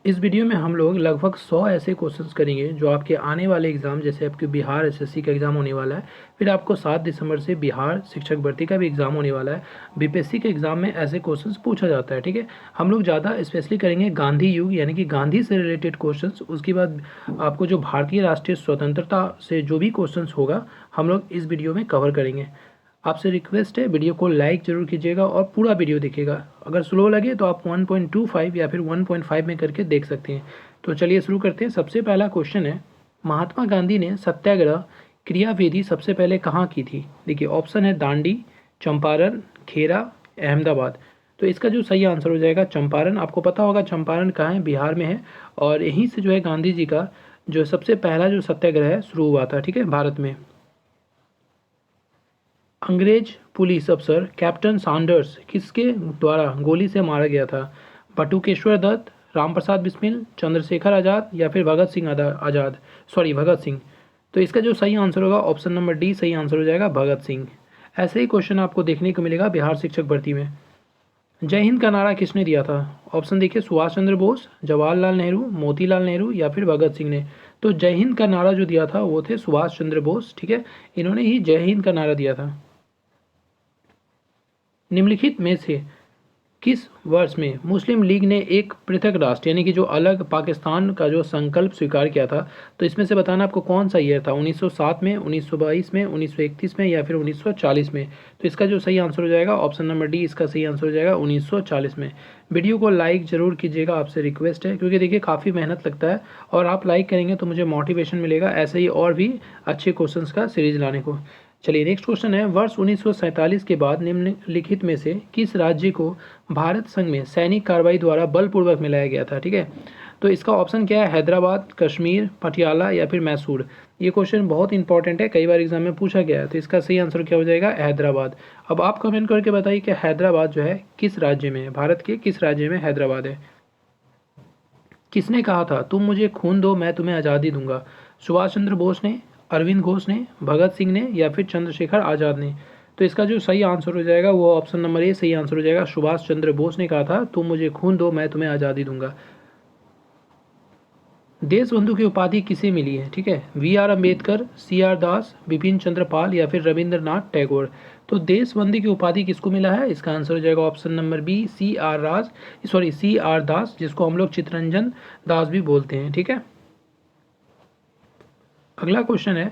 इस वीडियो में हम लोग लगभग 100 ऐसे क्वेश्चंस करेंगे जो आपके आने वाले एग्ज़ाम, जैसे आपके बिहार एसएससी का एग्ज़ाम होने वाला है, फिर आपको 7 दिसंबर से बिहार शिक्षक भर्ती का भी एग्ज़ाम होने वाला है। बीपीएससी के एग्ज़ाम में ऐसे क्वेश्चंस पूछा जाता है। ठीक है, हम लोग ज़्यादा स्पेशली करेंगे गांधी युग यानी कि गांधी से रिलेटेड क्वेश्चंस। उसके बाद आपको जो भारतीय राष्ट्रीय स्वतंत्रता से जो भी क्वेश्चंस होगा हम लोग इस वीडियो में कवर करेंगे। आपसे रिक्वेस्ट है वीडियो को लाइक ज़रूर कीजिएगा और पूरा वीडियो देखिएगा। अगर स्लो लगे तो आप 1.25 या फिर 1.5 में करके देख सकते हैं। तो चलिए शुरू करते हैं। सबसे पहला क्वेश्चन है, महात्मा गांधी ने सत्याग्रह क्रियाविधि सबसे पहले कहाँ की थी? देखिए ऑप्शन है दांडी, चंपारण, खेरा, अहमदाबाद। तो इसका जो सही आंसर हो जाएगा चंपारण। आपको पता होगा चंपारण कहाँ है, बिहार में है। और यहीं से जो है गांधी जी का जो सबसे पहला जो सत्याग्रह है शुरू हुआ था। ठीक है, भारत में। अंग्रेज पुलिस अफसर कैप्टन सैंडर्स किसके द्वारा गोली से मारा गया था? बटुकेश्वर दत्त, रामप्रसाद बिस्मिल, चंद्रशेखर आज़ाद या फिर भगत सिंह। तो इसका जो सही आंसर होगा ऑप्शन नंबर डी सही आंसर हो जाएगा, भगत सिंह। ऐसे ही क्वेश्चन आपको देखने को मिलेगा बिहार शिक्षक भर्ती में। जय हिंद का नारा किसने दिया था? ऑप्शन देखिए, सुभाष चंद्र बोस, जवाहरलाल नेहरू, मोतीलाल नेहरू या फिर भगत सिंह ने। तो जय हिंद का नारा जो दिया था वो थे सुभाष चंद्र बोस। ठीक है, इन्होंने ही जय हिंद का नारा दिया था। निम्नलिखित में से किस वर्ष में मुस्लिम लीग ने एक पृथक राष्ट्र यानी कि जो अलग पाकिस्तान का जो संकल्प स्वीकार किया था? तो इसमें से बताना आपको कौन सा ईयर था, 1907 में, 1922 में, 1931 में या फिर 1940 में। तो इसका जो सही आंसर हो जाएगा ऑप्शन नंबर डी, इसका सही आंसर हो जाएगा 1940 में। वीडियो को लाइक ज़रूर कीजिएगा, आपसे रिक्वेस्ट है, क्योंकि देखिए काफ़ी मेहनत लगता है और आप लाइक करेंगे तो मुझे मोटिवेशन मिलेगा ऐसे ही और भी अच्छे क्वेश्चंस का सीरीज लाने को। चलिए नेक्स्ट क्वेश्चन है, वर्ष 1947 के बाद निम्नलिखित में से किस राज्य को भारत संघ में सैनिक कार्रवाई द्वारा बलपूर्वक मिलाया गया था? ठीक है, तो इसका ऑप्शन क्या है, हैदराबाद, कश्मीर, पटियाला या फिर मैसूर। ये क्वेश्चन बहुत इंपॉर्टेंट है, कई बार एग्जाम में पूछा गया है। तो इसका सही आंसर क्या हो जाएगा, हैदराबाद। अब आप कमेंट करके बताइए कि हैदराबाद जो है किस राज्य में है, भारत के किस राज्य में हैदराबाद है। किसने कहा था तुम मुझे खून दो मैं तुम्हें आज़ादी दूंगा? सुभाष चंद्र बोस ने, अरविंद घोष ने, भगत सिंह ने या फिर चंद्रशेखर आज़ाद ने। तो इसका जो सही आंसर हो जाएगा वो ऑप्शन नंबर ए सही आंसर हो जाएगा, सुभाष चंद्र बोस ने कहा था तुम मुझे खून दो मैं तुम्हें आज़ादी दूंगा। देश बंधु की उपाधि किसे मिली है? ठीक है, V R Ambedkar, C R Das, Bipin Chandra Pal या फिर रविंद्रनाथ टैगोर। तो देश बंधु की उपाधि किसको मिला है? इसका आंसर हो जाएगा option number B, C R Das, जिसको हम लोग चित्तरंजन दास भी बोलते हैं। ठीक है, अगला क्वेश्चन है,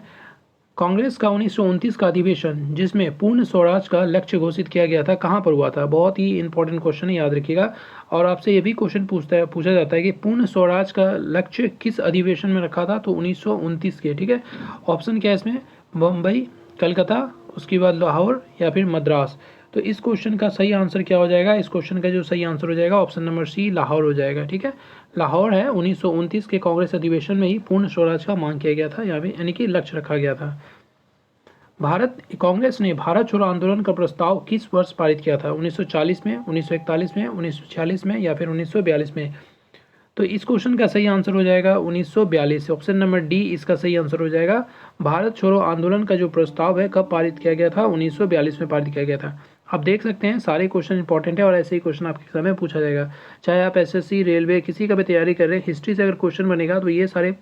कांग्रेस का 1929 का अधिवेशन जिसमें पूर्ण स्वराज का लक्ष्य घोषित किया गया था कहाँ पर हुआ था? बहुत ही इंपॉर्टेंट क्वेश्चन है, याद रखिएगा। और आपसे ये भी क्वेश्चन पूछा जाता है कि पूर्ण स्वराज का लक्ष्य किस अधिवेशन में रखा था? तो 1929 के। ठीक है, ऑप्शन क्या है इसमें, मुंबई, कलकत्ता, उसके बाद लाहौर या फिर मद्रास। तो इस क्वेश्चन का सही आंसर क्या हो जाएगा? इस क्वेश्चन का जो सही आंसर हो जाएगा ऑप्शन नंबर सी, लाहौर हो जाएगा। ठीक है, लाहौर है, 1929 के कांग्रेस अधिवेशन में ही पूर्ण स्वराज का मांग किया गया था, यहाँ पे यानी कि लक्ष्य रखा गया था। कांग्रेस ने भारत छोड़ो आंदोलन का प्रस्ताव किस वर्ष पारित किया था? 1940 में, 1941 में, 1946 में या फिर 1942 में। तो इस क्वेश्चन का सही आंसर हो जाएगा 1942, ऑप्शन नंबर डी इसका सही आंसर हो जाएगा। भारत छोड़ो आंदोलन का जो प्रस्ताव है कब पारित किया गया था? 1942 में पारित किया गया था। आप देख सकते हैं सारे क्वेश्चन इंपॉर्टेंट है और ऐसे ही क्वेश्चन आपके एग्जाम में पूछा जाएगा, चाहे आप एसएससी, रेलवे किसी का भी तैयारी कर रहे हैं। हिस्ट्री से अगर क्वेश्चन बनेगा तो ये सारे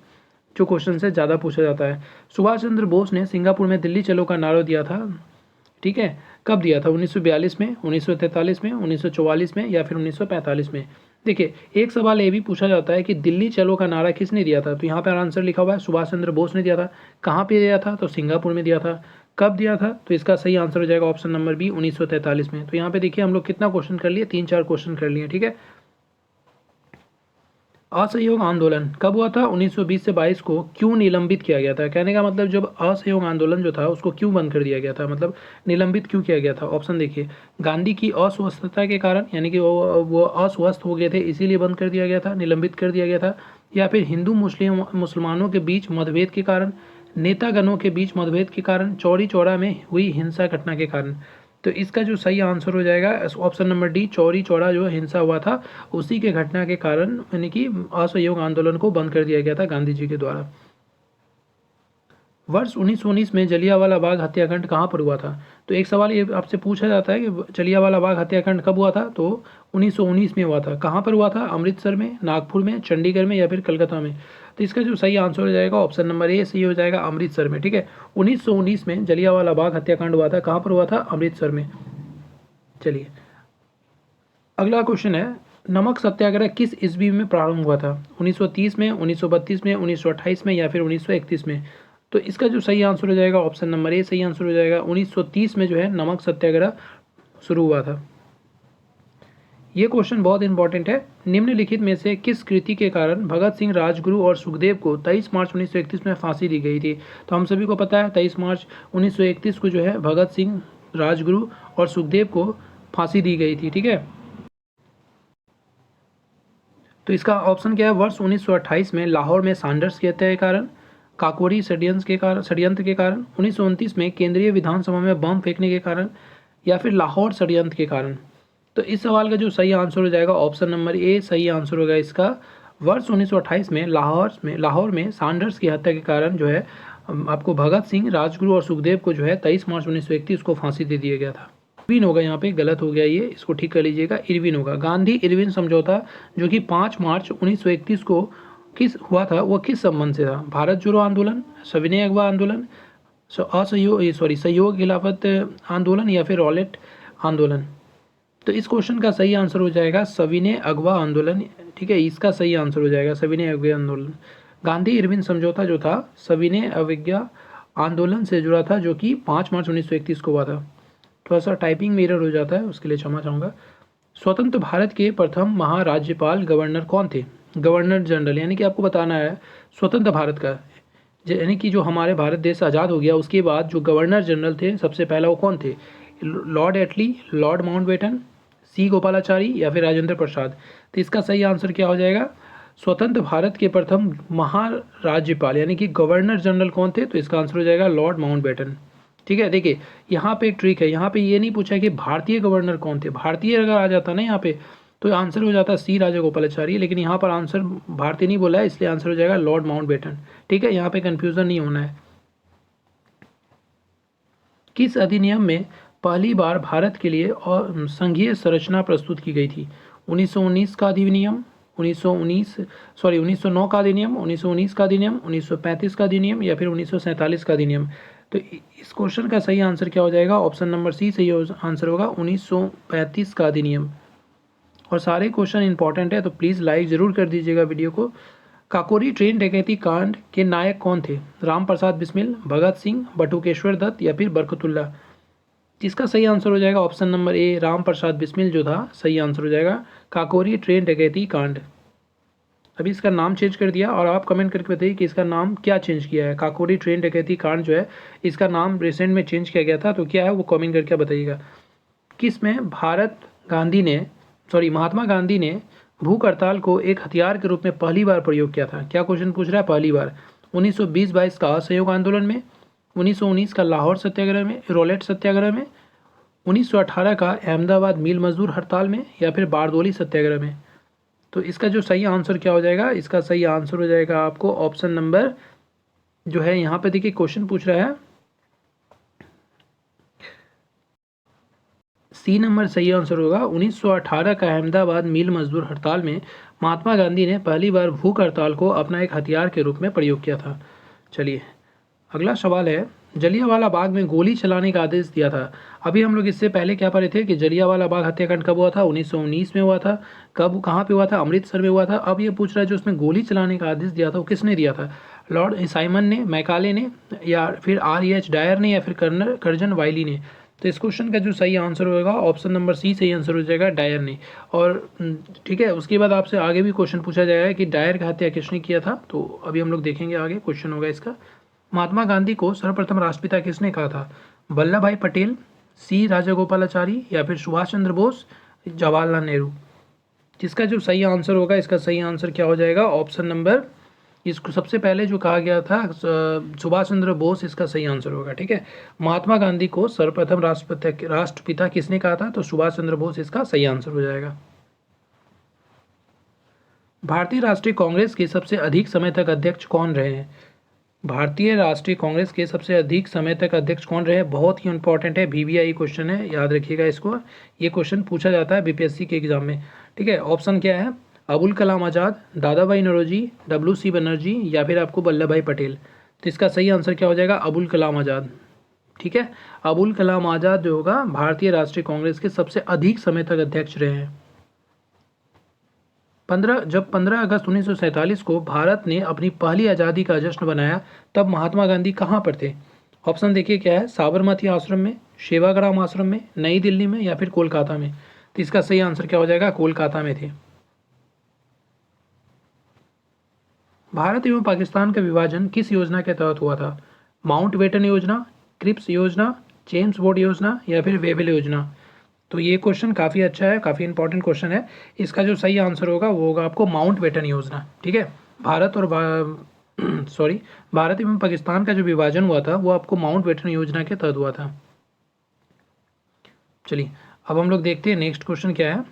जो क्वेश्चन से ज़्यादा पूछा जाता है। सुभाष चंद्र बोस ने सिंगापुर में दिल्ली चलो का नारा दिया था, ठीक है, कब दिया था? 1942 में, 1943 में, 1944 में या फिर 1945 में। देखिए एक सवाल ये भी पूछा जाता है कि दिल्ली चलो का नारा किसने दिया था? तो यहाँ पर आंसर लिखा हुआ है सुभाष चंद्र बोस ने दिया था। कहाँ पे दिया था? तो सिंगापुर में दिया था। कब दिया था? तो इसका सही आंसर हो जाएगा ऑप्शन नंबर बी, 1943 में। तो यहाँ पे देखिए हम लोग कितना क्वेश्चन कर लिए, 3-4 क्वेश्चन कर लिए। ठीक है, असहयोग आंदोलन कब हुआ था? 1920 से 22 को क्यों निलंबित किया गया था? कहने का मतलब जब असहयोग आंदोलन जो था उसको क्यों बंद कर दिया गया था, मतलब निलंबित क्यों किया गया था? ऑप्शन देखिए, गांधी की अस्वस्थता के कारण, यानी कि वो अस्वस्थ हो गए थे इसीलिए बंद कर दिया गया था, निलंबित कर दिया गया था, या फिर हिंदू मुसलमानों के बीच मतभेद के कारण, नेतागणों के बीच मतभेद के कारण, चौरी चौरा में हुई हिंसा घटना के कारण। तो इसका जो सही आंसर हो जाएगा option number D, Chauri Chaura जो हिंसा हुआ था उसी के घटना के कारण, यानी कि असहयोग आंदोलन को बंद कर दिया गया था गांधी जी के द्वारा। वर्ष 1919 में जलियांवाला बाग हत्याकांड कहाँ पर हुआ था? तो एक सवाल ये आपसे पूछा जाता है कि जलियांवाला बाग हत्याकांड कब हुआ था? तो 1919 में हुआ था। कहाँ पर हुआ था? अमृतसर में, नागपुर में, चंडीगढ़ में या फिर कलकत्ता में? तो इसका जो सही आंसर हो जाएगा ऑप्शन नंबर ए सही हो जाएगा, अमृतसर में। ठीक है, 1919 में जलियांवाला बाग हत्याकांड हुआ था। कहाँ पर हुआ था? अमृतसर में। चलिए अगला क्वेश्चन है, नमक सत्याग्रह किस ईस्वी में प्रारंभ हुआ था? 1930 में, 1932 में, 1928 में या फिर 1931 में? तो इसका जो सही आंसर हो जाएगा ऑप्शन नंबर ए सही आंसर हो जाएगा। 1930 में जो है नमक सत्याग्रह शुरू हुआ था। ये क्वेश्चन बहुत इंपॉर्टेंट है। निम्नलिखित में से किस कृति के कारण भगत सिंह, राजगुरु और सुखदेव को 23 मार्च 1931 में फांसी दी गई थी? तो हम सभी को पता है 23 मार्च 1931 को जो है भगत सिंह, राजगुरु और सुखदेव को फांसी दी गई थी। ठीक है, तो इसका ऑप्शन क्या है? वर्ष 1928 में लाहौर में सैंडर्स की हत्या के कारण, काकोरी षड्यंत्र के कारण, 1929 में केंद्रीय विधानसभा में बम फेंकने के कारण या फिर लाहौर षड्यंत्र के कारण? तो इस सवाल का जो सही आंसर हो जाएगा ऑप्शन नंबर ए सही आंसर होगा इसका। वर्ष 1928 में लाहौर में सैंडर्स की हत्या के कारण जो है आपको भगत सिंह, राजगुरु और सुखदेव को जो है 23 मार्च 1931 को फांसी दे दिया गया था। इरविन होगा, यहाँ पे गलत हो गया, ये इसको ठीक कर लीजिएगा, इरविन होगा। गांधी इरविन समझौता जो कि 5 मार्च 1931 को किस हुआ था, वो किस संबंध से था? भारत जोड़ो आंदोलन, सविनय अगवा आंदोलन, सहयोग खिलाफत आंदोलन या फिर रॉलेट आंदोलन? तो इस क्वेश्चन का सही आंसर हो जाएगा सविनय अगवा आंदोलन। ठीक है, इसका सही आंसर हो जाएगा सविनय अगवा आंदोलन। गांधी इरविन समझौता जो था सविनय अवज्ञा आंदोलन से जुड़ा था, जो कि 5 मार्च 1931 को हुआ था। थोड़ा सा टाइपिंग में एरर हो जाता है, उसके लिए क्षमा चाहूँगा। स्वतंत्र भारत के प्रथम महाराज्यपाल गवर्नर कौन थे? गवर्नर जनरल, यानी कि आपको बताना है स्वतंत्र भारत का, यानी कि जो हमारे भारत देश आज़ाद हो गया उसके बाद जो गवर्नर जनरल थे सबसे पहला वो कौन थे? लॉर्ड एटली, लॉर्ड माउंटबेटन, सी गोपालाचारी या फिर राजेंद्र प्रसाद? तो इसका सही आंसर क्या हो जाएगा? स्वतंत्र भारत के प्रथम महाराज्यपाल यानी कि गवर्नर जनरल कौन थे? तो इसका आंसर हो जाएगा लॉर्ड माउंटबेटन। ठीक है, देखिए यहाँ पे एक ट्रिक है, यहाँ पे ये नहीं पूछा कि भारतीय गवर्नर कौन थे। भारतीय अगर आ जाता ना यहाँ पे तो आंसर हो जाता सी राजागोपालाचारी, लेकिन यहाँ पर आंसर भारतीय नहीं बोला है, इसलिए आंसर हो जाएगा लॉर्ड माउंटबेटन। ठीक है, यहाँ पे कंफ्यूजन नहीं होना है। किस अधिनियम में पहली बार भारत के लिए और संघीय संरचना प्रस्तुत की गई थी? 1919 का अधिनियम, 1909 का अधिनियम, 1919 का अधिनियम, 1935 का अधिनियम या फिर 1947 का अधिनियम? तो इस क्वेश्चन का सही आंसर क्या हो जाएगा? ऑप्शन नंबर सी सही आंसर होगा, 1935 का अधिनियम। और सारे क्वेश्चन इंपॉर्टेंट है, तो प्लीज़ लाइक ज़रूर कर दीजिएगा वीडियो को। काकोरी ट्रेन डकैती कांड के नायक कौन थे? राम प्रसाद बिस्मिल, भगत सिंह, बटुकेश्वर दत्त या फिर बरकतुल्ला? इसका सही आंसर हो जाएगा option number A, Ram Prasad Bismil जो था सही आंसर हो जाएगा काकोरी ट्रेन डकैती कांड। अभी इसका नाम चेंज कर दिया और आप कमेंट करके बताइए कि इसका नाम क्या चेंज किया है। काकोरी ट्रेन डकैती कांड जो है इसका नाम रिसेंट में चेंज किया गया था, तो क्या है वो कमेंट करके बताइएगा। किस में महात्मा गांधी ने भूख हड़ताल को एक हथियार के रूप में पहली बार प्रयोग किया था? क्या क्वेश्चन पूछ रहा है? पहली बार 1920-22 का असहयोग आंदोलन में, 1919 का लाहौर सत्याग्रह में, रोलेट सत्याग्रह में, 1918 का अहमदाबाद मिल मजदूर हड़ताल में या फिर बारदोली सत्याग्रह में? तो इसका जो सही आंसर क्या हो जाएगा? इसका सही आंसर हो जाएगा आपको ऑप्शन नंबर जो है, यहाँ पे देखिए क्वेश्चन पूछ रहा है सी नंबर सही आंसर होगा। 1918 का अहमदाबाद मिल मजदूर हड़ताल में महात्मा गांधी ने पहली बार भूख हड़ताल को अपना एक हथियार के रूप में प्रयोग किया था। चलिए अगला सवाल है, जलियांवाला बाग में गोली चलाने का आदेश दिया था। अभी हम लोग इससे पहले क्या पढ़े थे कि जलियांवाला बाग हत्याकांड कब हुआ था? 1919 में हुआ था। कब, कहाँ पे हुआ था? अमृतसर में हुआ था। अब ये पूछ रहा है जो उसमें गोली चलाने का आदेश दिया था वो किसने दिया था? लॉर्ड साइमन ने, मैकाले ने या फिर R.H. डायर ने या फिर कर्जन वाइली ने? तो इस क्वेश्चन का जो सही आंसर होगा ऑप्शन नंबर सी सही आंसर हो जाएगा, डायर ने। और ठीक है, उसके बाद आपसे आगे भी क्वेश्चन पूछा जाएगा कि डायर का हत्या किसने किया था, तो अभी हम लोग देखेंगे आगे क्वेश्चन होगा इसका। महात्मा गांधी को सर्वप्रथम राष्ट्रपिता किसने कहा था? वल्लभ भाई पटेल, सी राजागोपालाचारी या फिर सुभाष चंद्र बोस, जवाहरलाल नेहरू? जिसका जो सही आंसर होगा, इसका सही आंसर क्या हो जाएगा? ऑप्शन नंबर, इसको सबसे पहले जो कहा गया था सुभाष चंद्र बोस, इसका सही आंसर होगा। ठीक है, महात्मा गांधी को सर्वप्रथम राष्ट्रपिता किसने कहा था? तो सुभाष चंद्र बोस इसका सही आंसर हो जाएगा। भारतीय राष्ट्रीय कांग्रेस के सबसे अधिक समय तक अध्यक्ष कौन रहे हैं? भारतीय राष्ट्रीय कांग्रेस के सबसे अधिक समय तक अध्यक्ष कौन रहे? बहुत ही इंपॉर्टेंट है, वीवीआई क्वेश्चन है, याद रखिएगा इसको। ये क्वेश्चन पूछा जाता है बीपीएससी के एग्जाम में। ठीक है, ऑप्शन क्या है? अबुल कलाम आज़ाद, दादा भाई नौरोजी, डब्ल्यू.सी. बनर्जी या फिर आपको वल्लभ भाई पटेल। तो इसका सही आंसर क्या हो जाएगा? अबुल कलाम आज़ाद। ठीक है, अबुल कलाम आज़ाद जो होगा भारतीय राष्ट्रीय कांग्रेस के सबसे अधिक समय तक अध्यक्ष रहे हैं। 15 अगस्त 1947 को भारत ने अपनी पहली आज़ादी का जश्न बनाया, तब महात्मा गांधी कहाँ पर थे? ऑप्शन देखिए क्या है? साबरमती आश्रम में, सेवाग्राम आश्रम में, नई दिल्ली में या फिर कोलकाता में। तो इसका सही आंसर क्या हो जाएगा? कोलकाता में थे। भारत एवं पाकिस्तान का विभाजन किस योजना के तहत हुआ था? माउंटबेटन योजना, क्रिप्स योजना, जेम्स बोर्ड योजना या फिर वेबल योजना। तो ये क्वेश्चन काफ़ी अच्छा है, काफ़ी इंपॉर्टेंट क्वेश्चन है। इसका जो सही आंसर होगा वो होगा आपको माउंटबेटन योजना। ठीक है, भारत और सॉरी भारत एवं पाकिस्तान का जो विभाजन हुआ था वो आपको माउंटबेटन योजना के तहत हुआ था। चलिए अब हम लोग देखते हैं नेक्स्ट क्वेश्चन क्या है।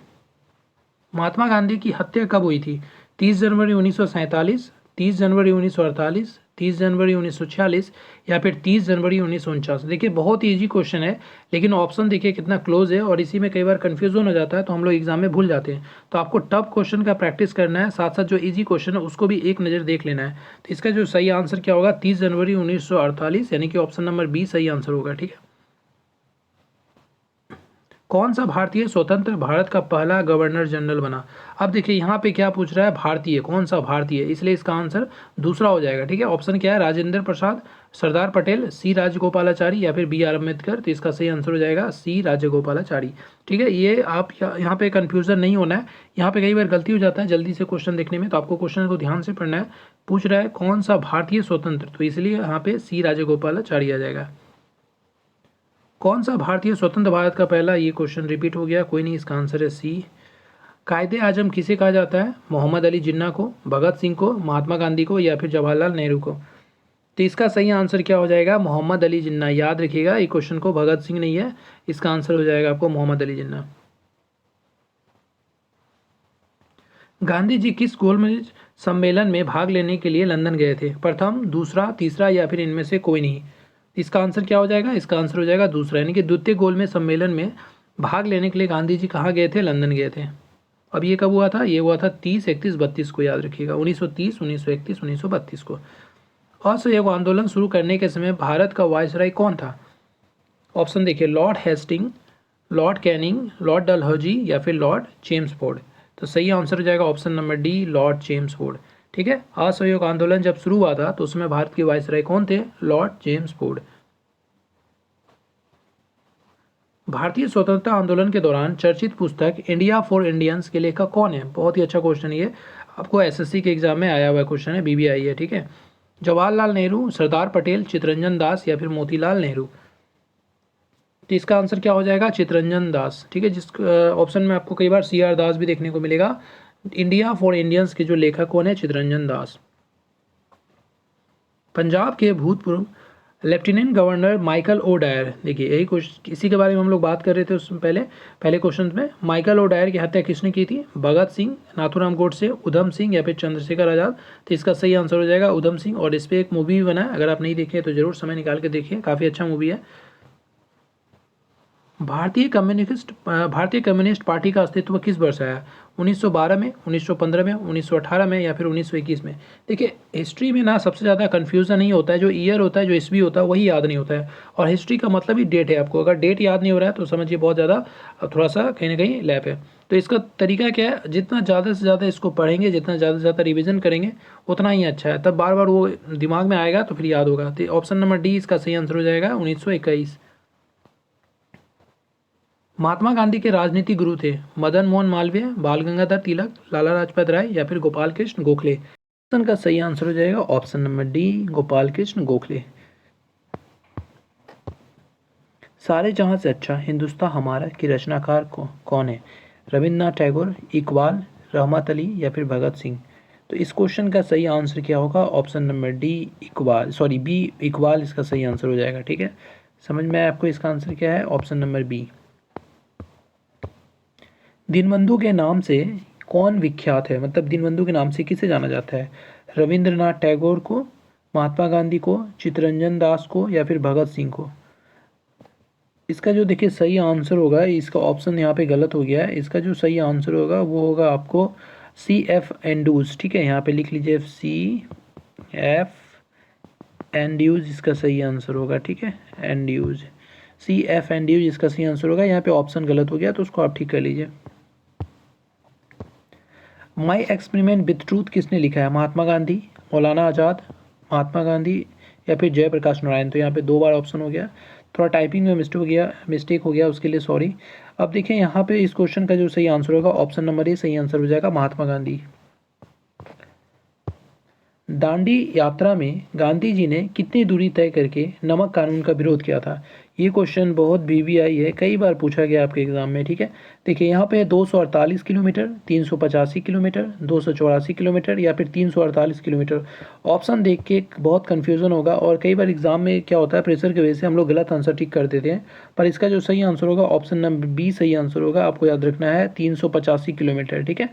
महात्मा गांधी की हत्या कब हुई थी? 30 जनवरी 1947, 30 जनवरी 1948, 30 जनवरी 1946 या फिर 30 जनवरी 1949। देखिए बहुत ही ईजी क्वेश्चन है, लेकिन ऑप्शन देखिए कितना क्लोज है और इसी में कई बार कन्फ्यूजन हो जाता है, तो हम लोग एग्जाम में भूल जाते हैं। तो आपको टफ क्वेश्चन का प्रैक्टिस करना है, साथ साथ जो ईजी क्वेश्चन है उसको भी एक नज़र देख लेना है। तो इसका जो सही आंसर क्या होगा? 30 जनवरी 1948, यानी कि ऑप्शन नंबर बी सही आंसर होगा। ठीक है, कौन सा भारतीय स्वतंत्र भारत का पहला गवर्नर जनरल बना? अब देखिए यहाँ पे क्या पूछ रहा है? भारतीय, कौन सा भारतीय, इसलिए इसका आंसर दूसरा हो जाएगा। ठीक है, ऑप्शन क्या है? राजेंद्र प्रसाद, सरदार पटेल, सी राजगोपालाचारी या फिर बी आर अम्बेडकर। तो इसका सही आंसर हो जाएगा सी राजगोपालाचारी। ठीक है, ये आप यहाँ पे कन्फ्यूजन नहीं होना है। यहाँ पे कई बार गलती हो जाता है जल्दी से क्वेश्चन देखने में, तो आपको क्वेश्चन को ध्यान से पढ़ना है। पूछ रहा है कौन सा भारतीय स्वतंत्र, तो इसलिए यहाँ पे सी राजगोपालाचारी आ जाएगा। कौन सा भारतीय स्वतंत्र भारत का पहला, ये क्वेश्चन रिपीट हो गया, कोई नहीं, इसका आंसर है सी। कायदे आजम किसे कहा जाता है? मोहम्मद अली जिन्ना को, भगत सिंह को, महात्मा गांधी को या फिर जवाहरलाल नेहरू को। तो इसका सही आंसर क्या हो जाएगा? मोहम्मद अली जिन्ना। याद रखिएगा ये क्वेश्चन को, भगत सिंह नहीं है, इसका आंसर हो जाएगा आपको मोहम्मद अली जिन्ना। गांधी जी किस गोलमेज सम्मेलन में भाग लेने के लिए लंदन गए थे? प्रथम, दूसरा, तीसरा या फिर इनमें से कोई नहीं। इसका आंसर क्या हो जाएगा? इसका आंसर हो जाएगा दूसरा, यानी कि द्वितीय गोलमेज सम्मेलन में भाग लेने के लिए गांधी जी कहाँ गए थे? लंदन गए थे। अब ये कब हुआ था? ये हुआ था 30, 31, 32 को, याद रखिएगा, 1930, 1931, 1932 को। असहयोग आंदोलन शुरू करने के समय भारत का वायसराय कौन था? ऑप्शन देखिए, Lord Hasting, Lord Canning, Lord Dalhousie या फिर लॉर्ड चेम्सफोर्ड। तो सही आंसर हो जाएगा option number D, Lord Chelmsford. ठीक है, असहयोग आंदोलन जब शुरू हुआ था तो उसमें भारत के वायसराय कौन थे? Lord Chelmsford. भारतीय स्वतंत्रता आंदोलन के दौरान चर्चित पुस्तक इंडिया फॉर इंडियंस के लेखक कौन है? बहुत ही अच्छा क्वेश्चन है ये, आपको एसएससी के एग्जाम में आया हुआ क्वेश्चन है, बीबीआई है। ठीक है, जवाहरलाल नेहरू, सरदार पटेल, चित्तरंजन दास या फिर मोतीलाल नेहरू। तो इसका आंसर क्या हो जाएगा? चित्तरंजन दास। ठीक है, जिस ऑप्शन में आपको कई बार सीआर दास भी देखने को मिलेगा। इंडिया फॉर इंडियंस के जो लेखक कौन है? चित्तरंजन दास। पंजाब के भूतपूर्व lieutenant governor Michael O Dyer, देखिए यही क्वेश्चन, इसी के बारे में हम लोग बात कर रहे थे उसमें पहले क्वेश्चन में। माइकल ओ डायर की हत्या किसने की थी? भगत सिंह, नाथूराम गोडसे, उधम सिंह या फिर चंद्रशेखर आजाद। तो इसका सही आंसर हो जाएगा उधम सिंह, और इस पर एक मूवी भी बना है, अगर आप नहीं देखे तो जरूर समय निकाल के देखिए, काफ़ी अच्छा मूवी है। भारतीय कम्युनिस्ट पार्टी का अस्तित्व किस वर्ष आया? 1912 में, 1915 में, 1918 में या फिर 1921 में। देखिए हिस्ट्री में ना सबसे ज़्यादा कन्फ्यूज़न नहीं होता है, जो ईयर होता है, जो ईस्वी होता है, वही याद नहीं होता है। और हिस्ट्री का मतलब ही डेट है, आपको अगर डेट याद नहीं हो रहा है तो समझिए बहुत ज़्यादा थोड़ा सा कहीं ना कहीं लैप है। तो इसका तरीका क्या है? जितना ज़्यादा से ज़्यादा इसको पढ़ेंगे, जितना ज़्यादा से ज़्यादा रिविजन करेंगे उतना ही अच्छा है, तब बार बार वो दिमाग में आएगा तो फिर याद होगा। तो ऑप्शन नंबर डी इसका सही आंसर हो जाएगा 1921। महात्मा गांधी के राजनीतिक गुरु थे मदन मोहन मालवीय, बाल गंगाधर तिलक, लाला लाजपत राय या फिर गोपाल कृष्ण गोखले। ऑप्शन का सही आंसर हो जाएगा option number D, Gopal Krishna Gokhale. सारे जहां से अच्छा हिंदुस्तान हमारा की रचनाकार कौन है? रविन्द्रनाथ टैगोर, इकबाल, रहमत अली या फिर भगत सिंह। तो इस क्वेश्चन का सही आंसर क्या होगा? Option number D, Iqbal, sorry B, Iqbal इसका सही आंसर हो जाएगा। ठीक है, समझ में आया आपको? इसका आंसर क्या है? Option number B. दीनबंधु के नाम से कौन विख्यात है? मतलब दीनबंधु के नाम से किसे जाना जाता है? रविंद्रनाथ टैगोर को, महात्मा गांधी को, चित्तरंजन दास को या फिर भगत सिंह को? इसका जो देखिए सही आंसर होगा, इसका ऑप्शन यहाँ पे गलत हो गया है। इसका जो सही आंसर होगा वो होगा आपको CF एंड्रूज। ठीक है, यहाँ पे लिख लीजिए CF एंड्रूज इसका सही आंसर होगा। ठीक है, एंड्रूज, CF एंड्रूज इसका सही आंसर होगा। यहाँ पे ऑप्शन गलत हो गया तो उसको आप ठीक कर लीजिए। माई एक्सपेरिमेंट विथ ट्रूथ किसने लिखा है? महात्मा गांधी, मौलाना आज़ाद, महात्मा गांधी या फिर जयप्रकाश नारायण? तो यहाँ पे 2 बार ऑप्शन हो गया, थोड़ा टाइपिंग में मिस्टेक हो गया, उसके लिए सॉरी। अब देखिए यहाँ पे इस क्वेश्चन का जो सही आंसर होगा ऑप्शन नंबर ए सही आंसर हो जाएगा, महात्मा गांधी। दांडी यात्रा में गांधी जी ने कितनी दूरी तय करके नमक कानून का विरोध किया था? ये क्वेश्चन बहुत BBI है, कई बार पूछा गया आपके एग्जाम में। ठीक है, देखिए यहाँ पे 248 किलोमीटर, 385 किलोमीटर, 284 किलोमीटर या फिर 348 किलोमीटर। ऑप्शन देख के बहुत कन्फ्यूजन होगा और कई बार एग्जाम में क्या होता है, प्रेशर की वजह से हम लोग गलत आंसर टिक कर देते हैं। पर इसका जो सही आंसर होगा ऑप्शन नंबर बी सही आंसर होगा। आपको याद रखना है 385 किलोमीटर। ठीक है,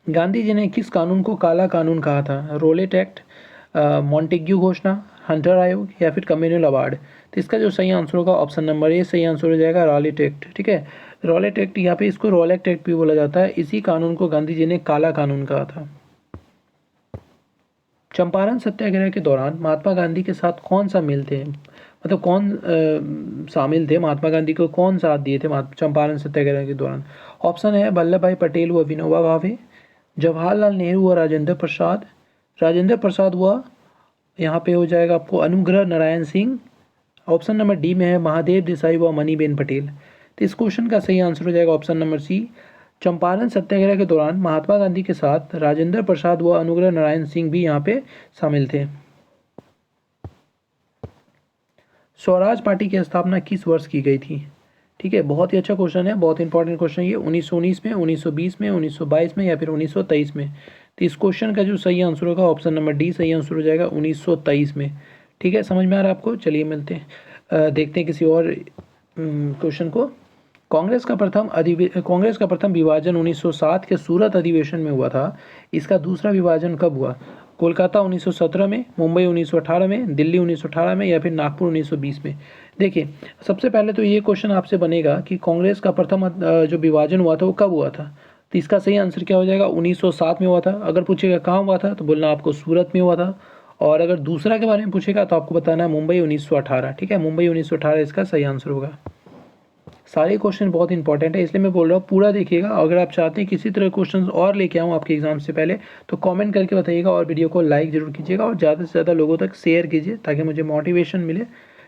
गांधी जी ने किस कानून को काला कानून कहा था? रोलेट एक्ट, मॉन्टेग्यू घोषणा, हंटर आयोग या फिर कम्युनल अवार्ड? तो इसका जो सही आंसर होगा ऑप्शन नंबर ए सही आंसर हो जाएगा, रॉलेट एक्ट। ठीक है, रॉलेट एक्ट, यहाँ पे इसको रोलेट एक्ट भी बोला जाता है। इसी कानून को गांधी जी ने काला कानून कहा था। चंपारण सत्याग्रह के दौरान महात्मा गांधी के साथ कौन सा मिल थे, मतलब कौन शामिल थे, महात्मा गांधी को कौन साथ दिए थे चंपारण सत्याग्रह के दौरान? ऑप्शन है वल्लभ भाई पटेल व विनोबा भावे, जवाहरलाल नेहरू व राजेंद्र प्रसाद, राजेंद्र प्रसाद हुआ यहाँ पे हो जाएगा आपको Anugrah Narayan Singh. Option number D में है महादेव देसाई व मणिबेन पटेल। तो इस क्वेश्चन का सही आंसर हो जाएगा ऑप्शन नंबर सी, चंपारण सत्याग्रह के दौरान महात्मा गांधी के साथ राजेंद्र प्रसाद व अनुग्रह नारायण सिंह भी यहाँ पे शामिल थे। स्वराज पार्टी की स्थापना किस वर्ष की गई थी? ठीक है, बहुत ही अच्छा क्वेश्चन है, बहुत इंपॉर्टेंट क्वेश्चन ये। 1919 में, 1920 में, 1922 में या फिर 1923 में? तो इस क्वेश्चन का जो सही आंसर होगा ऑप्शन नंबर डी सही आंसर हो जाएगा, 1923 में। ठीक है, समझ में आ रहा है आपको? चलिए मिलते हैं, देखते हैं किसी और क्वेश्चन को। कांग्रेस का प्रथम विभाजन 1907 के सूरत अधिवेशन में हुआ था। इसका दूसरा विभाजन कब हुआ? कोलकाता 1917 में, मुंबई 1918 में, दिल्ली 1918 में या फिर नागपुर 1920 में? देखिए, सबसे पहले तो ये क्वेश्चन आपसे बनेगा कि कांग्रेस का प्रथम जो विभाजन हुआ था वो कब हुआ था? तो इसका सही आंसर क्या हो जाएगा? 1907 में हुआ था। अगर पूछेगा कहाँ हुआ था तो बोलना आपको सूरत में हुआ था। और अगर दूसरा के बारे में पूछेगा तो आपको बताना है मुंबई 1918। ठीक है, मुंबई 1918 इसका सही आंसर होगा। सारे क्वेश्चन बहुत इंपॉर्टेंट है, इसलिए मैं बोल रहा हूँ पूरा देखिएगा। अगर आप चाहते हैं किसी तरह क्वेश्चन और लेके आऊँ आपके एग्जाम से पहले तो कमेंट करके बताइएगा और वीडियो को लाइक जरूर कीजिएगा और ज़्यादा से ज़्यादा लोगों तक शेयर कीजिए ताकि मुझे मोटिवेशन मिले।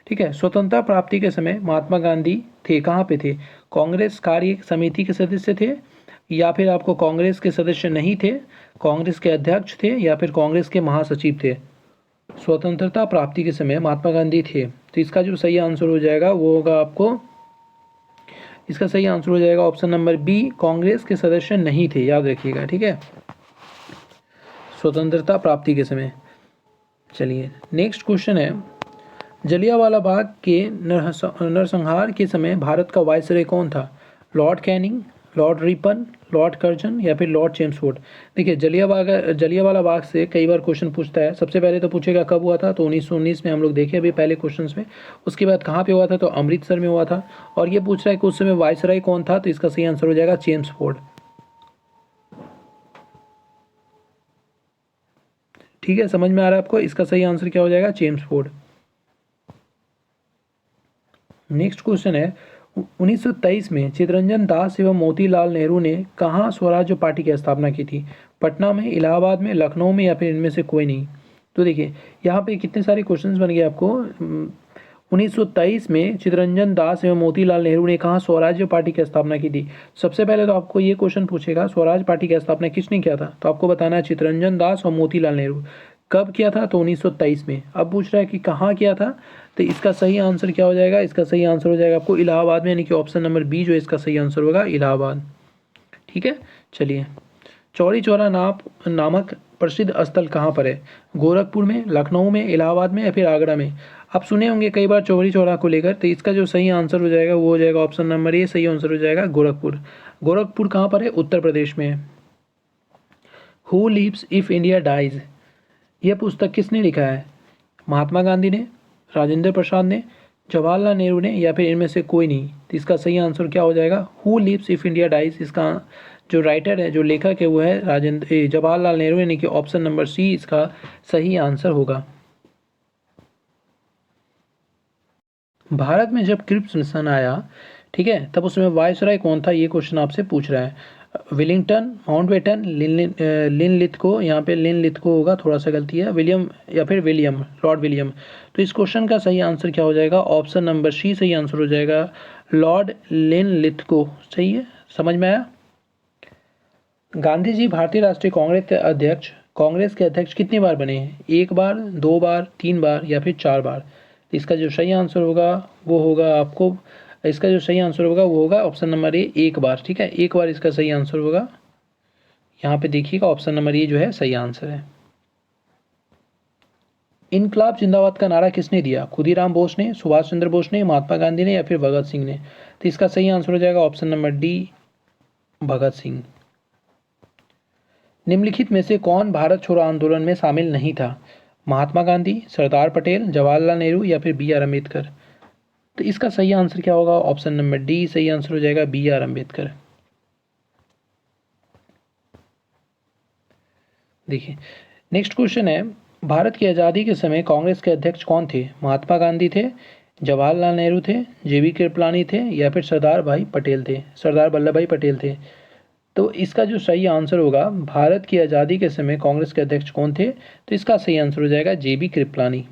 ठीक है, स्वतंत्रता प्राप्ति के समय महात्मा गांधी थे कहाँ पे थे? कांग्रेस कार्य समिति के सदस्य थे या फिर आपको कांग्रेस के सदस्य नहीं थे, कांग्रेस के अध्यक्ष थे या फिर कांग्रेस के महासचिव थे? स्वतंत्रता प्राप्ति के समय महात्मा गांधी थे। तो इसका जो सही आंसर हो जाएगा वो होगा आपको, इसका सही आंसर हो जाएगा ऑप्शन नंबर बी, कांग्रेस के सदस्य नहीं थे, याद रखिएगा। ठीक है, स्वतंत्रता प्राप्ति के समय। चलिए नेक्स्ट क्वेश्चन है, जलियांवाला बाग के नरसंहार के समय भारत का वायसराय कौन था? Lord Canning, Lord Ripon, Lord Curzon या फिर लॉर्ड चेम्सफोर्ड? देखिए, जलियांवाला बाग से कई बार क्वेश्चन पूछता है। सबसे पहले तो पूछेगा कब हुआ था, तो 1919 में हम लोग देखे अभी पहले क्वेश्चंस में। उसके बाद कहाँ पे हुआ था, तो अमृतसर में हुआ था। और ये पूछ रहा है कि उस समय वायसराय कौन था, तो इसका सही आंसर हो जाएगा चेम्सफोर्ड। ठीक है, समझ में आ रहा है आपको? इसका सही आंसर क्या हो जाएगा? चेम्सफोर्ड। नेक्स्ट क्वेश्चन है, 1923 में चित्तरंजन दास एवं मोतीलाल नेहरू ने कहाँ स्वराज्य पार्टी की स्थापना की थी? पटना में, इलाहाबाद में, लखनऊ में या फिर इनमें से कोई नहीं? तो देखिए यहाँ पे कितने सारे क्वेश्चंस बन गए आपको। 1923 में चित्तरंजन दास एवं मोतीलाल नेहरू ने कहाँ स्वराज्य पार्टी की स्थापना की थी? सबसे पहले तो आपको ये क्वेश्चन पूछेगा स्वराज पार्टी की स्थापना किसने किया था, तो आपको बताना है चित्तरंजन दास और मोतीलाल नेहरू। कब किया था, तो 1923 में। अब पूछ रहा है कि कहाँ किया था, तो इसका सही आंसर क्या हो जाएगा? इसका सही आंसर हो जाएगा आपको इलाहाबाद में, यानी कि ऑप्शन नंबर बी जो इसका सही आंसर होगा, इलाहाबाद। ठीक है, चलिए, चौरी चौरा नामक प्रसिद्ध स्थल कहाँ पर है? गोरखपुर में, लखनऊ में, इलाहाबाद में या फिर आगरा में? आप सुने होंगे कई बार चौरी चौरा को लेकर, तो इसका जो सही आंसर हो जाएगा वो हो जाएगा ऑप्शन नंबर ए सही आंसर हो जाएगा, गोरखपुर। गोरखपुर कहाँ पर है? उत्तर प्रदेश में है। Who lives if India dies? यह पुस्तक किसने लिखा है? महात्मा गांधी ने, राजेंद्र प्रसाद ने, जवाहरलाल नेहरू ने, या फिर इनमें से कोई नहीं। तो इसका सही आंसर क्या हो जाएगा? Who lives if India dies. इसका जो राइटर है, जो लेखक है, वो है जवाहरलाल नेहरू, यानी कि ऑप्शन नंबर सी इसका सही आंसर होगा। भारत में जब क्रिप्स मिशन आया, ठीक है, तब उसमें वायसराय कौन था, ये क्वेश्चन आपसे पूछ रहा है। विलिंगटन, माउंटबेटन, लिनलिथगो, यहाँ पे लिनलिथगो होगा, थोड़ा सा गलती है, विलियम या फिर विलियम, लॉर्ड विलियम। तो इस क्वेश्चन का सही आंसर क्या हो जाएगा? ऑप्शन नंबर सी सही आंसर हो जाएगा, लॉर्ड लिनलिथगो। सही है, समझ में आया? गांधी जी भारतीय राष्ट्रीय कांग्रेस के अध्यक्ष कितनी बार बने हैं? 1 बार, 2 बार, 3 बार या फिर 4 बार? इसका जो सही आंसर होगा वो होगा आपको, इसका जो सही आंसर होगा वो होगा ऑप्शन नंबर ए, 1 बार। ठीक है, 1 बार इसका सही आंसर होगा। यहाँ पे देखिएगा ऑप्शन नंबर ए जो है सही आंसर है। इनकलाब जिंदाबाद का नारा किसने दिया? खुदीराम बोस ने, सुभाष चंद्र बोस ने, महात्मा गांधी ने, या फिर भगत सिंह ने? तो इसका सही आंसर हो जाएगा option number D, Bhagat Singh. निम्नलिखित में से कौन भारत छोड़ो आंदोलन में शामिल नहीं था? महात्मा गांधी, सरदार पटेल, जवाहरलाल नेहरू या फिर बी आर अम्बेडकर? तो इसका सही आंसर क्या होगा? ऑप्शन नंबर डी सही आंसर हो जाएगा, बी आर अम्बेडकर। देखिए नेक्स्ट क्वेश्चन है, भारत की आज़ादी के समय कांग्रेस के अध्यक्ष कौन थे? महात्मा गांधी थे, जवाहरलाल नेहरू थे, जेबी कृपलानी थे, या फिर सरदार वल्लभ भाई पटेल थे? तो इसका जो सही आंसर होगा, भारत की आज़ादी के समय कांग्रेस के अध्यक्ष कौन थे? तो इसका सही आंसर हो जाएगा जेबी कृपलानी।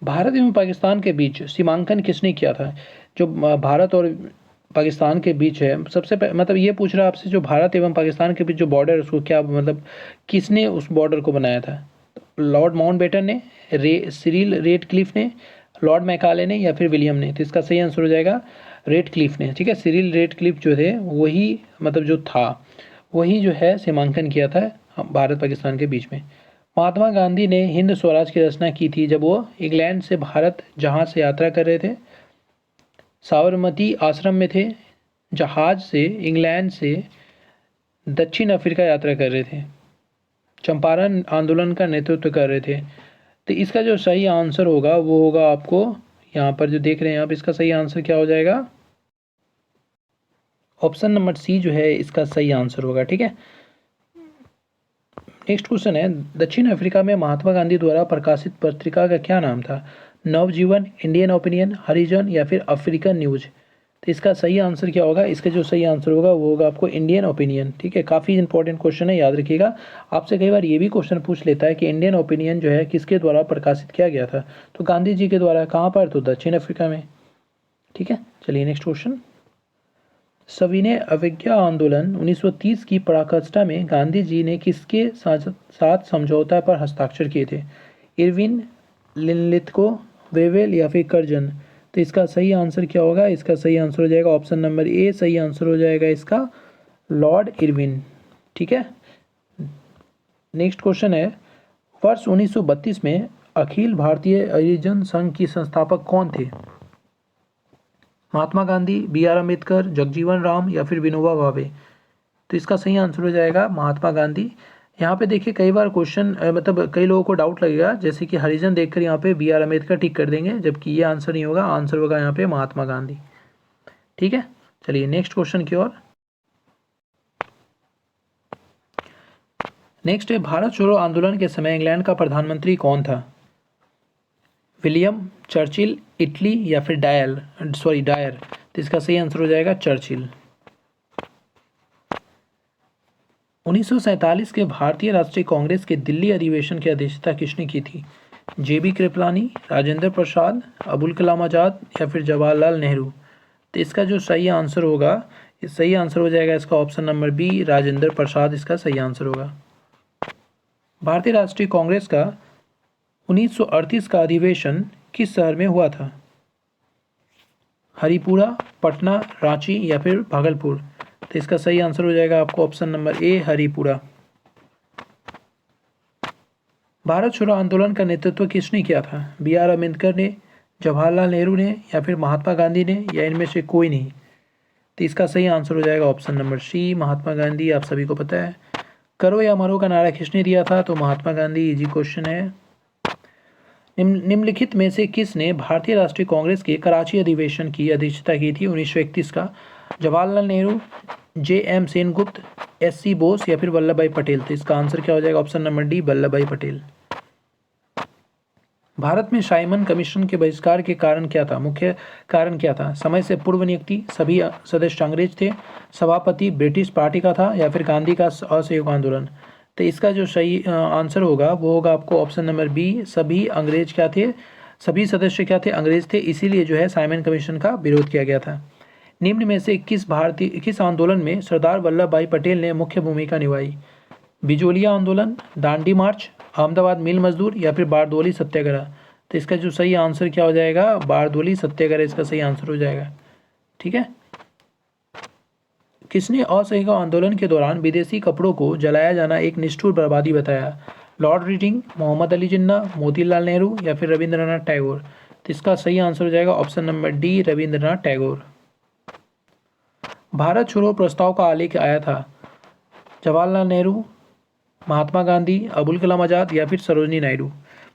भारत एवं पाकिस्तान के बीच सीमांकन किसने किया था? जो भारत और पाकिस्तान के बीच है, सबसे मतलब ये पूछ रहा है आपसे, जो भारत एवं पाकिस्तान के बीच जो बॉर्डर है उसको क्या मतलब किसने उस बॉर्डर को बनाया था? लॉर्ड माउंटबेटन ने, सिरिल रेडक्लिफ ने, लॉर्ड मैकाले ने, या फिर विलियम ने? तो इसका सही आंसर हो जाएगा रेडक्लिफ ने। ठीक है, सिरिल रेडक्लिफ जो थे वही मतलब जो था वही जो है सीमांकन किया था भारत पाकिस्तान के बीच में। महात्मा गांधी ने हिंद स्वराज की रचना की थी जब वो इंग्लैंड से भारत जहाज से यात्रा कर रहे थे, साबरमती आश्रम में थे, जहाज से इंग्लैंड से दक्षिण अफ्रीका यात्रा कर रहे थे, चंपारण आंदोलन का नेतृत्व कर रहे थे। तो इसका जो सही आंसर होगा वो होगा, आपको यहाँ पर जो देख रहे हैं आप, इसका सही आंसर क्या हो जाएगा? ऑप्शन नंबर सी जो है इसका सही आंसर होगा। ठीक है, नेक्स्ट क्वेश्चन है, दक्षिण अफ्रीका में महात्मा गांधी द्वारा प्रकाशित पत्रिका का क्या नाम था? नवजीवन, इंडियन ओपिनियन, हरिजन या फिर अफ्रीकन न्यूज? तो इसका सही आंसर क्या होगा? इसका जो सही आंसर होगा वो होगा आपको इंडियन ओपिनियन। ठीक है, काफ़ी इंपॉर्टेंट क्वेश्चन है, याद रखिएगा। आपसे कई बार ये भी क्वेश्चन पूछ लेता है कि इंडियन ओपिनियन जो है किसके द्वारा प्रकाशित किया गया था? तो गांधी जी के द्वारा। कहाँ पर? तो दक्षिण अफ्रीका में। ठीक है, चलिए नेक्स्ट क्वेश्चन, सविनय अवज्ञा आंदोलन 1930 की पराकाष्ठा में गांधी जी ने किसके साथ समझौता पर हस्ताक्षर किए थे? इरविन, लिनलिथगो, वेवेल या फिर कर्जन? तो इसका सही आंसर क्या होगा? इसका सही आंसर हो जाएगा ऑप्शन नंबर ए सही आंसर हो जाएगा इसका, लॉर्ड इरविन। ठीक है, नेक्स्ट क्वेश्चन है, वर्ष 1932 में अखिल भारतीय हरिजन संघ की संस्थापक कौन थे? महात्मा गांधी, बी आर अम्बेडकर, जगजीवन राम या फिर विनोबा भावे? तो इसका सही आंसर हो जाएगा महात्मा गांधी। यहाँ पे देखिए कई बार क्वेश्चन मतलब कई लोगों को डाउट लगेगा, जैसे कि हरिजन देखकर यहाँ पे बी आर अम्बेडकर टिक कर देंगे, जबकि ये आंसर नहीं होगा, आंसर होगा यहाँ पे महात्मा गांधी। ठीक है, चलिए नेक्स्ट क्वेश्चन की ओर। नेक्स्ट है, भारत छोड़ो आंदोलन के समय इंग्लैंड का प्रधानमंत्री कौन था? विलियम, चर्चिल, इटली या फिर डायर? तो इसका सही आंसर हो जाएगा चर्चिल। 1947 के भारतीय राष्ट्रीय कांग्रेस के दिल्ली अधिवेशन की अध्यक्षता किसने की थी? जेबी कृपलानी, राजेंद्र प्रसाद, अबुल कलाम आज़ाद या फिर जवाहरलाल नेहरू? तो इसका जो सही आंसर होगा, सही आंसर हो जाएगा इसका option number B, Rajendra Prasad इसका सही आंसर होगा। भारतीय राष्ट्रीय कांग्रेस का 1938 का अधिवेशन किस शहर में हुआ था? हरिपुरा, पटना, रांची या फिर भागलपुर? तो इसका सही आंसर हो जाएगा आपको option number A, Haripura. Bharat छोड़ो आंदोलन का नेतृत्व किसने किया था? बी आर अम्बेडकर ने, जवाहरलाल नेहरू ने या फिर महात्मा गांधी ने, या इनमें से कोई नहीं? तो इसका सही आंसर हो जाएगा option number C, Mahatma Gandhi. आप सभी को पता है करो या मरो का नारा किसने दिया था? तो महात्मा गांधी। इजी क्वेश्चन है। निम्नलिखित में से किसने भारतीय राष्ट्रीय कांग्रेस के कराची अधिवेशन की अध्यक्षता की थी 1931 का? जवाहरलाल नेहरू, जे.एम. सेनगुप्त, एस.सी. बोस या फिर वल्लभ भाई पटेल? तो इसका आंसर क्या हो जाएगा? ऑप्शन नंबर डी, वल्लभ भाई पटेल। भारत में साइमन कमीशन के बहिष्कार के कारण क्या था? मुख्य कारण क्या था? समय से पूर्व नियुक्ति, सभी सदस्य अंग्रेज थे, सभापति ब्रिटिश पार्टी का था या फिर गांधी का असहयोग आंदोलन? तो इसका जो सही आंसर होगा वो होगा आपको ऑप्शन नंबर बी, सभी अंग्रेज क्या थे, सभी सदस्य क्या थे? अंग्रेज थे, इसीलिए जो है साइमन कमीशन का विरोध किया गया था। निम्न में से किस आंदोलन में सरदार वल्लभ भाई पटेल ने मुख्य भूमिका निभाई? बिजोलिया आंदोलन, दांडी मार्च, अहमदाबाद मिल मजदूर या फिर बारदोली सत्याग्रह? तो इसका जो सही आंसर क्या हो जाएगा? बारदोली सत्याग्रह इसका सही आंसर हो जाएगा। ठीक है। किसने असहयोग आंदोलन के दौरान विदेशी कपड़ों को जलाया जाना एक निष्ठुर बर्बादी बताया? लॉर्ड रीडिंग, मोहम्मद अली जिन्ना, मोतीलाल नेहरू या फिर रविंद्रनाथ टैगोर? तो इसका सही आंसर हो जाएगा option number D, Rabindranath Tagore. Bharat छोड़ो प्रस्ताव का आलेख आया था? जवाहरलाल नेहरू, महात्मा गांधी, अबुल कलाम आज़ाद या फिर सरोजनी नायडू?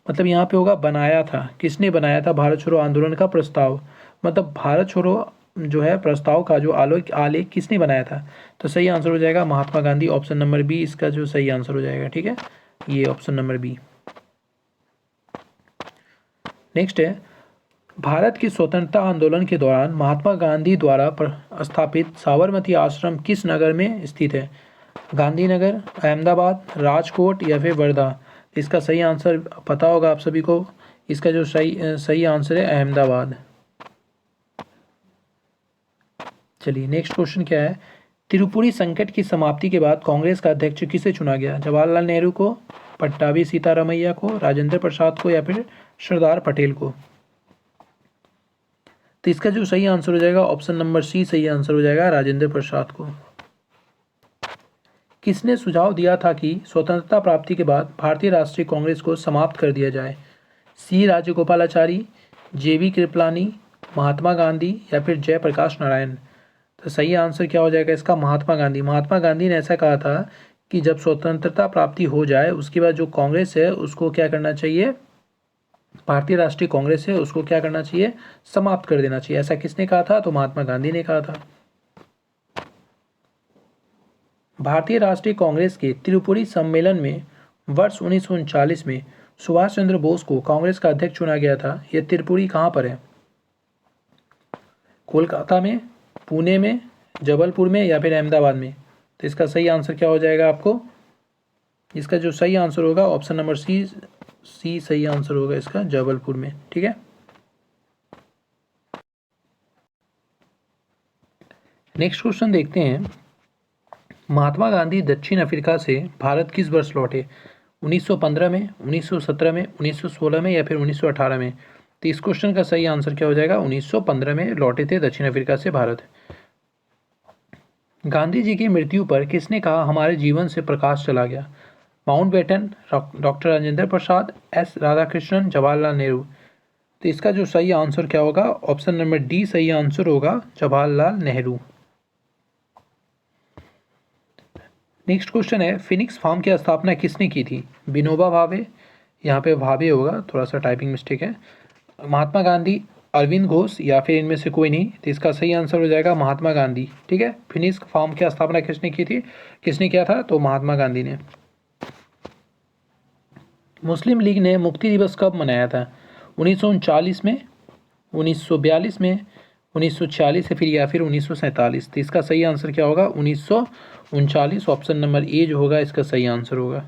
मतलब यहाँ पे होगा बनाया था। किसने बनाया था भारत छोड़ो आंदोलन का प्रस्ताव? मतलब भारत छोड़ो जो है प्रस्ताव का जो आलेख किसने बनाया था? तो सही आंसर हो जाएगा Mahatma Gandhi, option number B इसका जो सही आंसर हो जाएगा। ठीक है, ये ऑप्शन नंबर बी। नेक्स्ट है, भारत की स्वतंत्रता आंदोलन के दौरान महात्मा गांधी द्वारा स्थापित साबरमती आश्रम किस नगर में स्थित है? गांधीनगर, अहमदाबाद, राजकोट या फिर वर्धा? इसका सही आंसर पता होगा आप सभी को। इसका जो सही आंसर है अहमदाबाद। चलिए नेक्स्ट क्वेश्चन क्या है? त्रिपुरी संकट की समाप्ति के बाद कांग्रेस का अध्यक्ष किसे चुना गया? जवाहरलाल नेहरू को, पट्टाभी सीतारामैया को, राजेंद्र प्रसाद को या फिर सरदार पटेल को? तो इसका जो सही आंसर हो जाएगा ऑप्शन नंबर सी सही आंसर हो जाएगा, राजेंद्र प्रसाद को। किसने सुझाव दिया था कि स्वतंत्रता प्राप्ति के बाद भारतीय राष्ट्रीय कांग्रेस को समाप्त कर दिया जाए? सी राजगोपालाचारी, जेबी कृपलानी, महात्मा गांधी या फिर जयप्रकाश नारायण? तो सही आंसर क्या हो जाएगा इसका? महात्मा गांधी। महात्मा गांधी ने ऐसा कहा था कि जब स्वतंत्रता प्राप्ति हो जाए उसके बाद जो कांग्रेस है उसको क्या करना चाहिए? भारतीय राष्ट्रीय कांग्रेस है उसको क्या करना चाहिए? समाप्त कर देना चाहिए। ऐसा किसने कहा था? तो महात्मा गांधी ने कहा था। भारतीय राष्ट्रीय कांग्रेस के त्रिपुरी सम्मेलन में वर्ष 1939 में सुभाष चंद्र बोस को कांग्रेस का अध्यक्ष चुना गया था। यह त्रिपुरी कहाँ पर है? कोलकाता में, पुणे में, जबलपुर में या फिर अहमदाबाद में? तो इसका सही आंसर क्या हो जाएगा आपको? इसका जो सही आंसर होगा ऑप्शन नंबर सी सही आंसर होगा इसका, जबलपुर में। ठीक है। नेक्स्ट क्वेश्चन देखते हैं। महात्मा गांधी दक्षिण अफ्रीका से भारत किस वर्ष लौटे? 1915 में, 1917 में, 1916 में या फिर 1918 में? तो इस क्वेश्चन का सही आंसर क्या हो जाएगा? 1915 में लौटे थे दक्षिण अफ्रीका से भारत। गांधी जी की मृत्यु पर किसने कहा हमारे जीवन से प्रकाश चला गया? Mountbatten, doctor Rajendra Prasad, S Radhakrishnan, Jawaharlal Nehru? तो इसका जो सही आंसर क्या होगा? ऑप्शन नंबर डी सही आंसर होगा, जवाहरलाल नेहरू। नेक्स्ट क्वेश्चन है, फिनिक्स फार्म की स्थापना किसने की थी? विनोबा भावे, यहाँ पे भावे होगा, थोड़ा सा टाइपिंग मिस्टेक है, महात्मा गांधी, अरविंद घोष या फिर इनमें से कोई नहीं? तो इसका सही आंसर हो जाएगा महात्मा गांधी। ठीक है। फिनिक्स फार्म की स्थापना किसने की थी? किसने किया था? तो महात्मा गांधी ने। मुस्लिम लीग ने मुक्ति दिवस कब मनाया था? 1939 में, 1942 में, 1946 या फिर 1947? तो इसका सही आंसर क्या होगा? 1939, ऑप्शन नंबर ए जो होगा इसका सही आंसर होगा।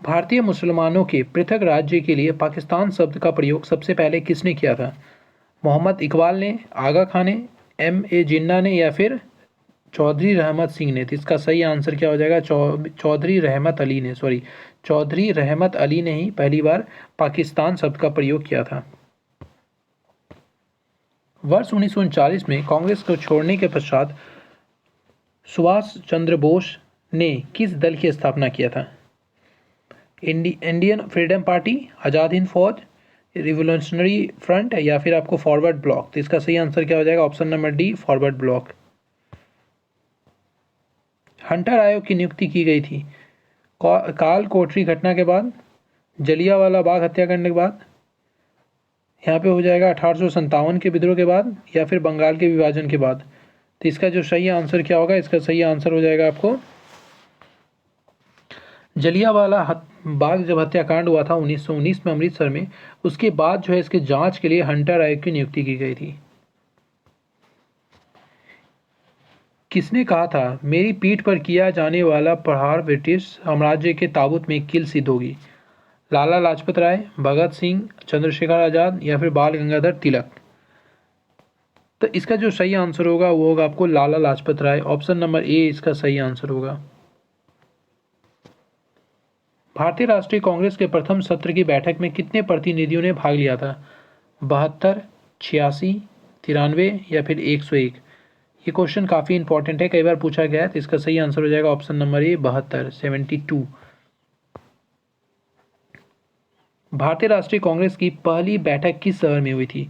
भारतीय मुसलमानों के पृथक राज्य के लिए पाकिस्तान शब्द का प्रयोग सबसे पहले किसने किया था? मोहम्मद इकबाल ने, आगा खान ने, M.A. जिन्ना ने या फिर चौधरी रहमत सिंह ने? तो इसका सही आंसर क्या हो जाएगा? चौधरी रहमत अली ने, चौधरी रहमत अली ने ही पहली बार पाकिस्तान शब्द का प्रयोग किया था। वर्ष 1939 में कांग्रेस को छोड़ने के पश्चात सुभाष चंद्र बोस ने किस दल की स्थापना किया था? Indian freedom party, Azad Hind फौज, रिवोल्यूशनरी फ्रंट या फिर आपको फॉरवर्ड ब्लॉक? तो इसका सही आंसर क्या हो जाएगा? Option number D, forward block. Hunter आयोग की नियुक्ति की गई थी? काल कोठरी घटना के बाद, जलियांवाला बाग हत्याकांड के बाद, यहाँ पे हो जाएगा 1857 के विद्रोह के बाद, या फिर बंगाल के विभाजन के बाद। तो इसका जो सही आंसर क्या होगा? इसका सही आंसर हो जाएगा आपको जलियांवाला बाग जब हत्याकांड हुआ था 1919 में अमृतसर में, उसके बाद जो है इसके जांच के लिए हंटर आयोग की नियुक्ति की गई थी। किसने कहा था मेरी पीठ पर किया जाने वाला प्रहार ब्रिटिश साम्राज्य के ताबूत में कील सिद्ध होगी? लाला लाजपत राय, भगत सिंह, चंद्रशेखर आजाद, या फिर बाल गंगाधर तिलक? तो इसका जो सही आंसर होगा वो होगा आपको Lala Lajpat Rai. Option number A इसका सही आंसर होगा। भारतीय राष्ट्रीय कांग्रेस के प्रथम सत्र की बैठक में कितने प्रतिनिधियों ने भाग लिया था? 72, 86, 93 या फिर 101? ये क्वेश्चन काफ़ी इंपॉर्टेंट है, कई बार पूछा गया है। तो इसका सही आंसर हो जाएगा ऑप्शन नंबर ए 72, 72। भारतीय राष्ट्रीय कांग्रेस की पहली बैठक किस शहर में हुई थी?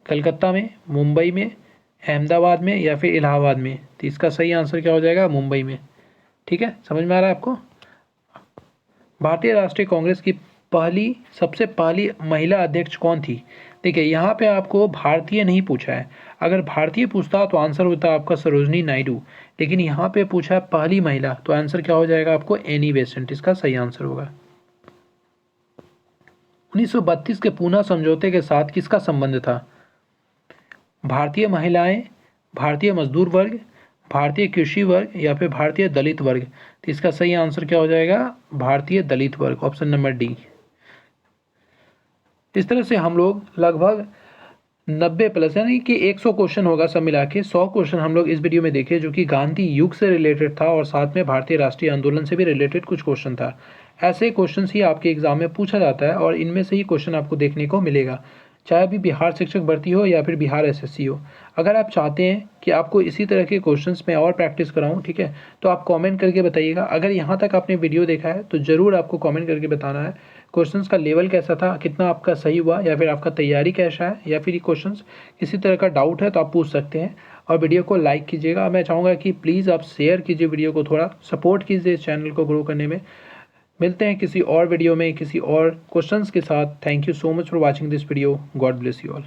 कलकत्ता में, मुंबई में, अहमदाबाद में, या फिर इलाहाबाद में? तो इसका सही आंसर क्या हो जाएगा? मुंबई में। ठीक है, समझ में आ रहा है आपको? भारतीय राष्ट्रीय कांग्रेस की सबसे पहली महिला अध्यक्ष कौन थी? देखिए यहाँ पे आपको भारतीय नहीं पूछा है। अगर भारतीय पूछता तो आंसर होता आपका सरोजनी नायडू, लेकिन यहाँ पे पूछा है पहली महिला, तो आंसर क्या हो जाएगा आपको? एनी बेसेंट इसका सही आंसर होगा। 1932 के पूना समझौते के साथ किसका संबंध था? भारतीय महिलाएं, भारतीय मजदूर वर्ग, भारतीय कृषि वर्ग, या फिर भारतीय दलित वर्ग? तो इसका सही आंसर क्या हो जाएगा? भारतीय दलित वर्ग, ऑप्शन नंबर डी। इस तरह से हम लोग लगभग 90 प्लस यानी कि 100 क्वेश्चन होगा सब मिला के, 100 क्वेश्चन हम लोग इस वीडियो में देखे जो कि गांधी युग से रिलेटेड था और साथ में भारतीय राष्ट्रीय आंदोलन से भी रिलेटेड कुछ क्वेश्चन था। ऐसे क्वेश्चन ही आपके एग्जाम में पूछा जाता है और इनमें से ही क्वेश्चन आपको देखने को मिलेगा, चाहे अभी बिहार शिक्षक भर्ती हो या फिर बिहार एसएससी हो। अगर आप चाहते हैं कि आपको इसी तरह के क्वेश्चंस में और प्रैक्टिस कराऊं, ठीक है, तो आप कमेंट करके बताइएगा। अगर यहाँ तक आपने वीडियो देखा है तो ज़रूर आपको कमेंट करके बताना है क्वेश्चंस का लेवल कैसा था, कितना आपका सही हुआ, या फिर आपका तैयारी कैसा है, या फिर ये क्वेश्चंस किसी तरह का डाउट है तो आप पूछ सकते हैं। और वीडियो को लाइक कीजिएगा। मैं चाहूँगा कि प्लीज़ आप शेयर कीजिए वीडियो को, थोड़ा सपोर्ट कीजिए इस चैनल को ग्रो करने में। मिलते हैं किसी और वीडियो में किसी और क्वेश्चंस के साथ। Thank you so much for watching this video. God bless you all.